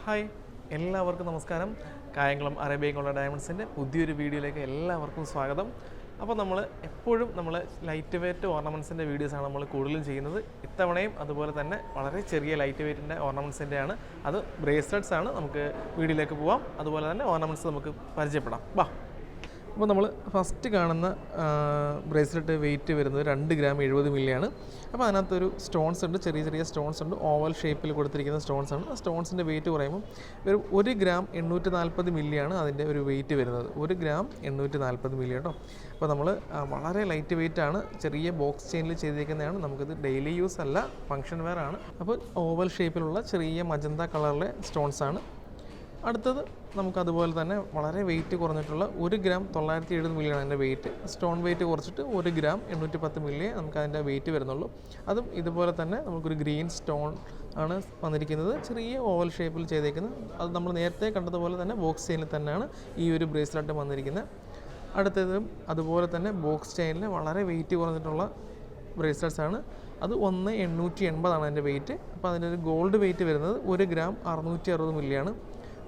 Hi എല്ലാവർക്കും നമസ്കാരം. Kayamkulam Arabian ഡയമണ്ട്സിൻ്റെ പുതിയൊരു വീഡിയോയിലേക്ക് എല്ലാവർക്കും സ്വാഗതം. അപ്പോൾ നമ്മൾ എപ്പോഴും ലൈറ്റ് വെയ്റ്റ് ഓർണമെൻറ്റ്സിൻ്റെ വീഡിയോസാണ് നമ്മൾ കൂടുതലും ചെയ്യുന്നത്. ഇത്തവണയും അതുപോലെ തന്നെ വളരെ ചെറിയ ലൈറ്റ് വെയ്റ്റിൻ്റെ ഓർണമെൻറ്റ്സിൻ്റെയാണ്. അത് ബ്രേസ്ലെറ്റ്സ് ആണ്. നമുക്ക് വീഡിയോയിലേക്ക് പോവാം. അതുപോലെ തന്നെ ഓർണമെൻറ്റ്സ് നമുക്ക് പരിചയപ്പെടാം. വാ. അപ്പോൾ നമ്മൾ ഫസ്റ്റ് കാണുന്ന ബ്രേസ്ലെറ്റ് വെയിറ്റ് വരുന്നത് 2 ഗ്രാം 70 മില്ലിയാണ്. അപ്പോൾ അതിനകത്തൊരു സ്റ്റോൺസ് ഉണ്ട്, ചെറിയ ചെറിയ സ്റ്റോൺസ് ഉണ്ട്, ഓവൽ ഷേപ്പിൽ കൊടുത്തിരിക്കുന്ന സ്റ്റോൺസ് ആണ്. ആ സ്റ്റോൺസിൻ്റെ വെയിറ്റ് പറയുമ്പോൾ ഒരു 1 ഗ്രാം 840 മില്ലിയാണ് അതിൻ്റെ ഒരു വെയിറ്റ് വരുന്നത്. 1 ഗ്രാം 840 മില്ലി കേട്ടോ. അപ്പോൾ നമ്മൾ വളരെ ലൈറ്റ് വെയിറ്റ് ആണ്, ചെറിയ ബോക്സ് ചെയിനിൽ ചെയ്തിരിക്കുന്നതാണ്. നമുക്കിത് ഡെയിലി യൂസ് അല്ല, ഫങ്ഷൻ വെയർ ആണ്. അപ്പോൾ ഓവൽ ഷേപ്പിലുള്ള ചെറിയ മജന്ത കളറിലെ സ്റ്റോൺസ് ആണ്. അടുത്തത് നമുക്കതുപോലെ തന്നെ വളരെ വെയിറ്റ് കുറഞ്ഞിട്ടുള്ള 1 ഗ്രാം 970 മില്ലിയാണ് അതിൻ്റെ വെയിറ്റ്. സ്റ്റോൺ വെയിറ്റ് കുറച്ചിട്ട് 1 ഗ്രാം 810 മില്ലിയെ നമുക്ക് അതിൻ്റെ വെയിറ്റ് വരുന്നുള്ളൂ. അതും ഇതുപോലെ തന്നെ നമുക്കൊരു ഗ്രീൻ സ്റ്റോൺ ആണ് വന്നിരിക്കുന്നത്, ചെറിയ ഓവൽ ഷേപ്പിൽ ചെയ്തേക്കുന്നത്. അത് നമ്മൾ നേരത്തെ കണ്ടതുപോലെ തന്നെ ബോക്സ് ചെയിനിൽ തന്നെയാണ് ഈ ഒരു ബ്രേസ്ലെറ്റ് വന്നിരിക്കുന്നത്. അടുത്തതും അതുപോലെ തന്നെ ബോക്സ് ചെയിനിൽ വളരെ വെയിറ്റ് കുറഞ്ഞിട്ടുള്ള ബ്രേസ്ലെറ്റ്സ് ആണ്. അത് 1,880 അതിൻ്റെ വെയിറ്റ്. അപ്പോൾ അതിൻ്റെ ഒരു ഗോൾഡ് വെയിറ്റ് വരുന്നത് 1 ഗ്രാം 660 മില്ലിയാണ്.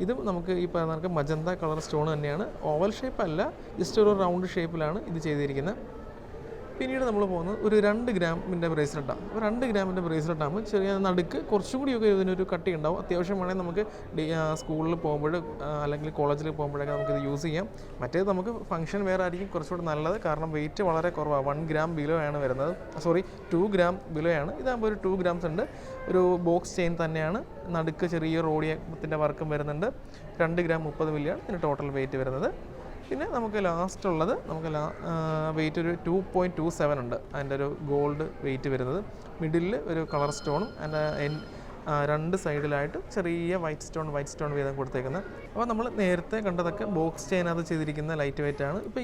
ഇതും നമുക്ക് ഈ പറഞ്ഞ മജന്ത കളർ സ്റ്റോൺ തന്നെയാണ്. ഓവൽ ഷേപ്പ് അല്ല, ജസ്റ്റ് ഒരു റൗണ്ട് ഷേപ്പിലാണ് ഇത് ചെയ്തിരിക്കുന്നത്. പിന്നീട് നമ്മൾ പോകുന്നത് ഒരു 2 ഗ്രാമിൻ്റെ ബ്രേസ്ലെറ്റാണ്. അപ്പോൾ 2 ഗ്രാമിൻ്റെ ബ്രേസ്ലെറ്റ് ആകുമ്പോൾ ചെറിയ നടുക്ക് കുറച്ചുകൂടിയൊക്കെ ഇതിനൊരു കട്ടി ഉണ്ടാവും. അത്യാവശ്യം വേണമെങ്കിൽ നമുക്ക് സ്കൂളിൽ പോകുമ്പോൾ അല്ലെങ്കിൽ കോളേജിൽ പോകുമ്പോഴൊക്കെ നമുക്കിത് യൂസ് ചെയ്യാം. മറ്റേത് നമുക്ക് ഫംഗ്ഷൻ വെയർ ആയിരിക്കും കുറച്ചുകൂടി നല്ലത്, കാരണം വെയിറ്റ് വളരെ കുറവാണ്. 1 ഗ്രാം ബിലോ ആണ് വരുന്നത്, 2 ഗ്രാം ബിലോ ആണ്. ഇതാകുമ്പോൾ ഒരു 2 ഗ്രാംസ് ഉണ്ട്. ഒരു ബോക്സ് ചെയിൻ തന്നെയാണ്. നടുക്ക് ചെറിയ റോഡിയത്തിൻ്റെ വർക്കും വരുന്നുണ്ട്. 2 ഗ്രാം 30 മില്ലിയാണ് ഇതിന് ടോട്ടൽ വെയിറ്റ് വരുന്നത്. പിന്നെ നമുക്ക് ലാസ്റ്റ് ഉള്ളത് വെയിറ്റ് ഒരു 2.27 ഉണ്ട് അതിൻ്റെ ഒരു ഗോൾഡ് വെയിറ്റ് വരുന്നത്. മിഡിലിൽ ഒരു കളർ സ്റ്റോണും അതിൻ്റെ 2 സൈഡിലായിട്ട് ചെറിയ വൈറ്റ് സ്റ്റോൺ വീതം കൊടുത്തേക്കുന്നത്. അപ്പോൾ നമ്മൾ നേരത്തെ കണ്ടതൊക്കെ ബോക്സ് ചെയിനകത്ത് ചെയ്തിരിക്കുന്ന ലൈറ്റ് വെയിറ്റ് ആണ്. ഇപ്പോൾ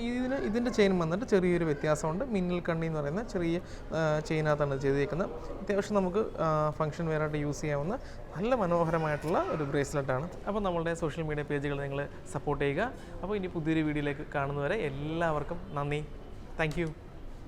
ഇതിൻ്റെ ചെയിൻ വന്നിട്ട് ചെറിയൊരു വ്യത്യാസമുണ്ട്. മിന്നൽ കണ്ണി എന്ന് പറയുന്ന ചെറിയ ചെയിനകത്താണ് ചെയ്തിരിക്കുന്നത്. അത്യാവശ്യം നമുക്ക് ഫംഗ്ഷൻ വെയറായിട്ട് യൂസ് ചെയ്യാവുന്ന നല്ല മനോഹരമായിട്ടുള്ള ഒരു ബ്രേസ്ലെറ്റാണ്. അപ്പോൾ നമ്മളുടെ സോഷ്യൽ മീഡിയ പേജുകൾ നിങ്ങൾ സപ്പോർട്ട് ചെയ്യുക. അപ്പോൾ ഇനി പുതിയൊരു വീഡിയോയിലേക്ക് കാണുന്നവരെ എല്ലാവർക്കും നന്ദി. Thank you.